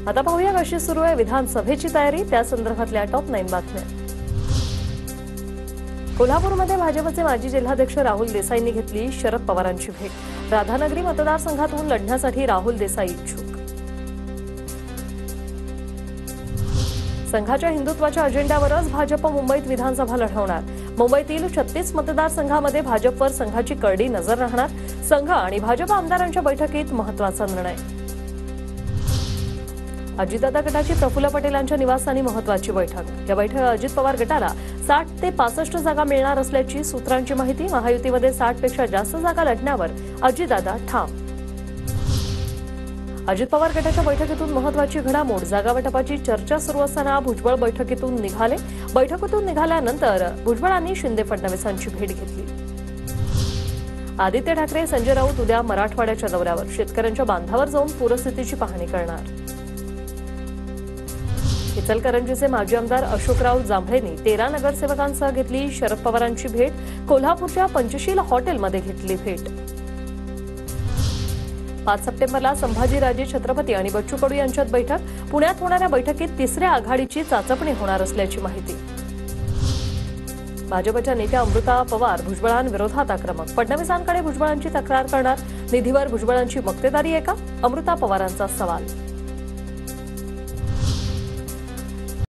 आता पाहूया कशी सुरू आहे विधानसभेची तयारी, त्या संदर्भातल्या टॉप 9 बातम्या। कोल्हापूरमध्ये भाजपचे माजी जिल्हाध्यक्ष राहुल देसाईंनी घेतली शरद पवारांची भेट। राधानगरी मतदारसंघातून लढण्यासाठी राहुल देसाई इच्छुक। संघाच्या हिंदुत्वाच्या अजेंड्यावरच भाजप मुंबईत विधानसभा लढवणार। मुंबईतील 36 मतदारसंघामध्ये भाजपवर संघाची करडी नजर राहणार। संघ आणि भाजप आमदारांच्या बैठकीत महत्त्वाचा निर्णय। अजितदादा गटाची प्रफुल्ल पटेलांच्या निवासस्थानी महत्त्वाची बैठक। या बैठकीत अजित पवार गटाला 60 ते 65 जागा मिळणार असल्याची सूत्रांची माहिती। महायुतीमध्ये 60 पेक्षा जास्त जागा लढण्यावर अजितदादा ठाम। अजित पवार गटाच्या बैठकीतून महत्त्वाची घडामोड। जागा वाटपाची चर्चा सुरू असताना भुजबळ बैठकीतून निघाले। बैठकीतून निघाल्यानंतर भुजबळांनी शिंदे फडणवीसांची भेट घेतली। आदित्य ठाकरे संजय राऊत उद्या मराठवाड्याच्या दौऱ्यावर। शेतकऱ्यांच्या बांधावर जाऊन पूरस्थितीची पाहणी करणार। इचलकरंजीचे माजी आमदार अशोकराव जांभळेंनी 13 नगरसेवकांसह घेतली शरद पवारांची भेट। कोल्हापूरच्या पंचशील हॉटेलमध्ये घेतली भेट। 5 सप्टेंबरला संभाजीराजे छत्रपती आणि बच्चू कडू यांच्यात बैठक। पुण्यात होणाऱ्या बैठकीत तिसऱ्या आघाडीची चाचपणी होणार असल्याची माहिती। भाजपच्या नेत्या अमृता पवार भुजबळांविरोधात आक्रमक। फडणवीसांकडे भुजबळांची तक्रार करणार। निधीवर भुजबळांची मक्तेदारी आहे का? अमृता पवारांचा सवाल।